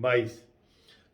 22।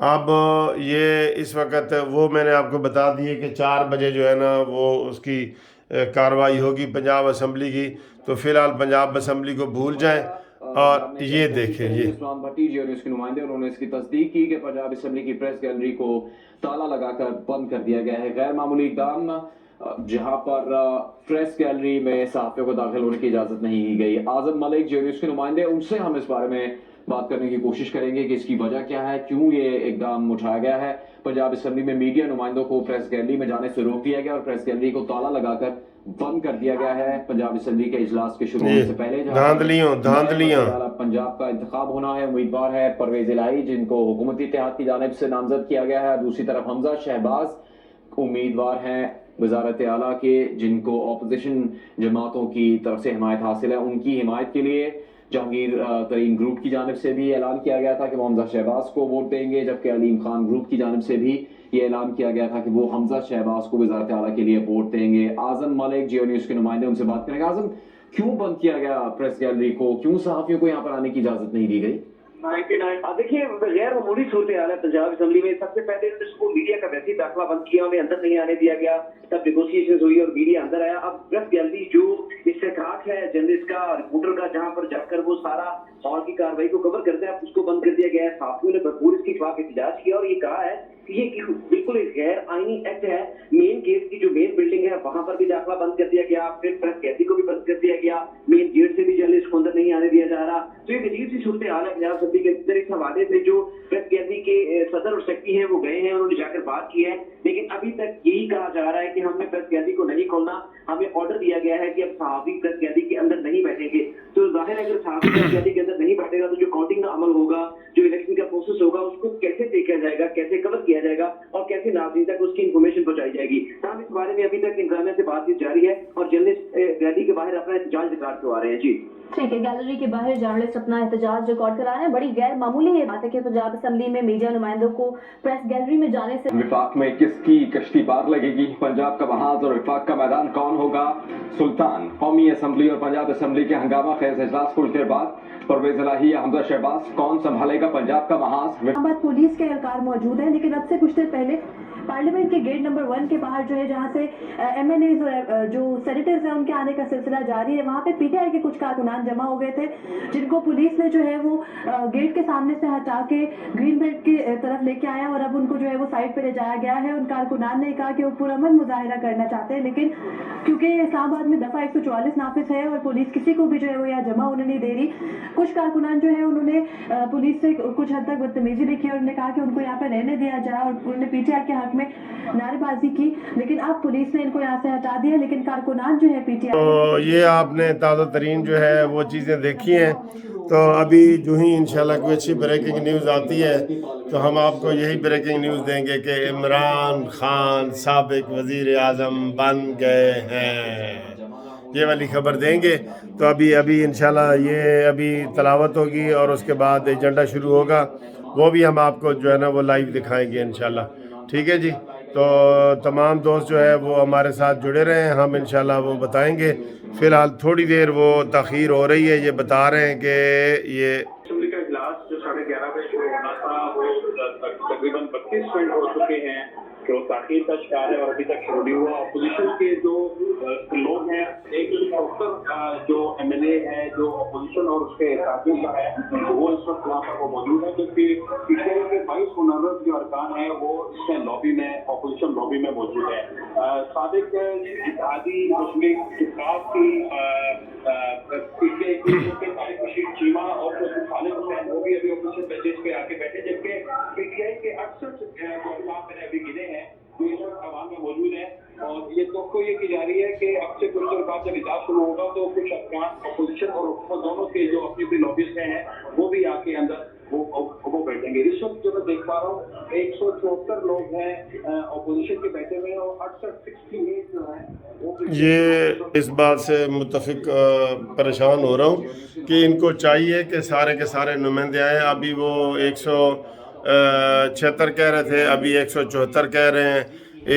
اب یہ اس وقت وہ میں نے آپ کو بتا دیے کہ 4 بجے جو ہے نا وہ اس کی کارروائی ہوگی پنجاب اسمبلی کی. تو فی الحال پنجاب اسمبلی کو بھول جائیں اور یہ دیکھیں. یہ اسلام بھٹی جی اور اس کے نمائندے انہوں نے اس کی تصدیق کی کہ پنجاب اسمبلی کی پریس گیلری کو تالا لگا کر بند کر دیا گیا ہے. غیر معمولی اقدام جہاں پر پریس گیلری میں صحافیوں کو داخل ہونے کی اجازت نہیں دی گئی. اعظم ملک جو اس کے نمائندے ان سے ہم اس بارے میں بات کرنے کی کوشش کریں گے کہ اس کی وجہ کیا ہے, کیوں یہ اقدام اٹھایا گیا ہے. پنجاب اسمبلی میں میڈیا نمائندوں کو پریس گیلری میں جانے سے روک دیا گیا اور پریس گیلری کو تالا لگا کر بند کر دیا گیا ہے پنجاب اسمبلی کے اجلاس کے شروع ہونے سے پہلے. دھاندلیوں پنجاب کا انتخاب ہونا ہے. امیدوار ہے پرویز الہی جن کو حکومتی اتحاد کی جانب سے نامزد کیا گیا ہے. دوسری طرف حمزہ شہباز امیدوار ہیں وزارت اعلیٰ کے جن کو اپوزیشن جماعتوں کی طرف سے حمایت حاصل ہے. ان کی حمایت کے لیے جہانگیر ترین گروپ کی جانب سے بھی اعلان کیا گیا تھا کہ وہ حمزہ شہباز کو ووٹ دیں گے, جبکہ علیم خان گروپ کی جانب سے بھی یہ اعلان کیا گیا تھا کہ وہ حمزہ شہباز کو وزارت اعلیٰ کے لیے ووٹ دیں گے. اعظم ملک جیو نیوز کے نمائندے ان سے بات کریں گے. اعظم, کیوں بند کیا گیا پریس گیلری کو, کیوں صحافیوں کو یہاں پر آنے کی اجازت نہیں دی گئی؟ دیکھیے غیر معمولی صورتحال ہے پنجاب اسمبلی میں. سب سے پہلے اس کو میڈیا کا ویسے داخلہ بند کیا, انہیں اندر نہیں آنے دیا گیا, تب نیگوشیشن ہوئی اور میڈیا اندر آیا. اب پریس گیلری جو استحقاق ہے جرنلسٹ کا, رپورٹر کا, جہاں پر جا کر وہ سارا ہال کی کارروائی کو کور کرتے ہیں, اب اس کو بند کر دیا گیا ہے. صحافیوں نے بھرپور اس کے خلاف احتجاج کیا اور یہ کہا ہے کہ یہ بالکل ایک غیر آئینی ایکٹ ہے. مین گیٹ کی جو مین بلڈنگ ہے وہاں پر بھی داخلہ بند کر دیا گیا, پھر پریس گیلری کو بھی بند کر دیا گیا, مین گیٹ سے بھی جرنلسٹ کو اندر نہیں آنے دیا جا رہا. تو ایک عجیب سی صورتحال ہے پنجاب اسمبلی کے اندر. اس حوالے سے جو پریس گیلری کے صدر اور سیکرٹری ہیں وہ گئے ہیں, انہوں نے جا کر بات کی ہے, لیکن ابھی تک یہی کہا جا رہا ہے کہ ہم نے پریس گیلری کو نہیں کھولنا. ہمیں آرڈر دیا گیا ہے کہ اب صحافی پریس گیلری کے اندر نہیں بیٹھیں گے. تو ظاہر ہے اگر صحافی پریس گیلری کے اندر نہیں بیٹھے گا تو جو کاؤنٹنگ کا عمل ہوگا, جو الیکشن کا پروسیس ہوگا, اس کو کیسے دیکھا جائے گا, کیسے کور کیا جائے گا اور کیسے ناظرین تک اس کی انفارمیشن پہنچائی جائے گی. تاہم اس بارے میں ابھی تک انتظامیہ سے بات چیت جاری ہے اور جرنلسٹ گیلری کے باہر اپنا احتجاج ریکارڈ کروا رہے ہیں. جی ٹھیک ہے, گیلری کے باہر جرنلسٹ اپنا احتجاج ریکارڈ کرا رہے ہیں. بڑی غیر معمولی یہ بات ہے کہ پنجاب اسمبلی میں میڈیا نمائندوں کو پریس گیلری میں جانے سے وفاق میں کس کی کشتی پار لگے گی, پنجاب کا محاذ اور وفاق کا میدان کون ہوگا سلطان. قومی اسمبلی اور پنجاب اسمبلی کے ہنگامہ خیز اجلاس کچھ دیر بعد پرویز الہی یا حمزہ شہباز کون سنبھالے گا پنجاب کا محاذ. پولیس کے اہلکار موجود ہیں, لیکن اب سے کچھ دیر پہلے پارلیمنٹ کے گیٹ نمبر 1 کے باہر جو ہے, جہاں سے ایم این ایز اور جو سینیٹرز ہیں ان کے آنے کا سلسلہ جاری ہے, وہاں پہ پی ٹی آئی کے کچھ کارکنان جمع ہو گئے تھے جن کو پولیس نے جو ہے وہ گیٹ کے سامنے سے ہٹا کے گرین بیلٹ کی طرف لے کے آیا اور اب ان کو جو ہے وہ سائڈ پہ لے جایا گیا ہے. ان کارکنان نے کہا کہ وہ پرامن مظاہرہ کرنا چاہتے ہیں, لیکن کیونکہ اسلام آباد میں دفعہ 144 نافذ ہے اور پولیس کسی کو بھی جو ہے وہ یہاں جمع ہونے نہیں دے رہی. کچھ کارکنان جو ہے انہوں نے پولیس سے کچھ حد تک بدتمیزی بھی کی اور انہوں نے کہا کہ ان کو یہاں پہ رہنے دیا جائے اور انہوں نے پی ٹی آئی کے حق میں نعرے بازی کی, لیکن اب پولیس نے ان کو یہاں سے ہٹا دیا. لیکن کارکنان جو ہے پی ٹی آئی, تو یہ آپ نے تازہ ترین جو ہے وہ چیزیں دیکھی ہیں. تو ابھی جو ہی انشاءاللہ کوئی اچھی بریکنگ نیوز آتی ہے تو ہم آپ کو یہی بریکنگ نیوز دیں گے کہ عمران خان سابق وزیر اعظم بن گئے ہیں, یہ والی خبر دیں گے. تو ابھی انشاءاللہ یہ ابھی تلاوت ہوگی اور اس کے بعد ایجنڈا شروع ہوگا, وہ بھی ہم آپ کو جو ہے نا وہ لائیو دکھائیں گے انشاءاللہ. ٹھیک ہے جی, تو تمام دوست جو ہے وہ ہمارے ساتھ جڑے رہے ہیں, ہم انشاءاللہ وہ بتائیں گے. فی الحال تھوڑی دیر وہ تاخیر ہو رہی ہے, یہ بتا رہے ہیں کہ یہ اسمبلی کا اجلاس جو 11:30 بجے شروع ہونا تھا وہ تقریباً 32 منٹ ہو چکے ہیں کہ وہ تاخیر کا شکار ہے اور ابھی تک شروع نہیں ہوا. اپوزیشن کے جو لوگ ہیں 170 جو ایم ایل اے ہے جو اپوزیشن اور اس کے ساتھیوں کا ہے وہ اس وقت وہاں پر وہ موجود ہے, جبکہ پچھلے کے 22 منعقد جو ارکان ہیں وہ اس میں لابی میں اپوزیشن لابی میں موجود ہے. سابق اتحادی مسلم اتفاق کی طارق رشید چیمہ اور خالد حسین وہ بھی ابھی اپوزیشن بینچز پہ آ کے بیٹھے, جبکہ پی ٹی آئی کے 68 جو ارکان میں نے ابھی گنے ہیں جو اس وقت عوام میں موجود ہیں. اور یہ توقع یہ کی جا رہی ہے کہ اب سے کچھ دیر بعد جب اجلاس شروع ہوگا تو کچھ ارکان اپوزیشن اور حکومت دونوں کے جو اپنی اپنی لابیز میں ہیں وہ بھی آ کے اندر وہ بیٹھیں گے. اس وقت جو میں دیکھ پا رہا ہوں 174 لوگ ہیں اپوزیشن کے بیٹھے ہوئے اور 68 جو ہیں وہ یہ اس بات سے متفق پریشان ہو رہا ہوں کہ ان کو چاہیے کہ سارے کے سارے نمائندے آئیں. ابھی وہ 176 کہہ رہے تھے, ابھی 174 کہہ رہے ہیں.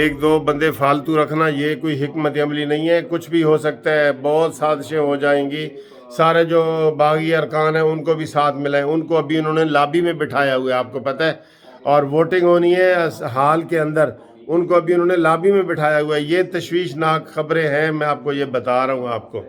1-2 بندے فالتو رکھنا یہ کوئی حکمت عملی نہیں ہے, کچھ بھی ہو سکتا ہے, بہت سازشیں ہو جائیں گی. سارے جو باغی ارکان ہیں ان کو بھی ساتھ ملائیں, ان کو ابھی انہوں نے لابی میں بٹھایا ہوا ہے, آپ کو پتہ ہے. اور ووٹنگ ہونی ہے ہال کے اندر، ان کو ابھی انہوں نے لابی میں بٹھایا ہوا ہے. یہ تشویشناک خبریں ہیں، میں آپ کو یہ بتا رہا ہوں آپ کو.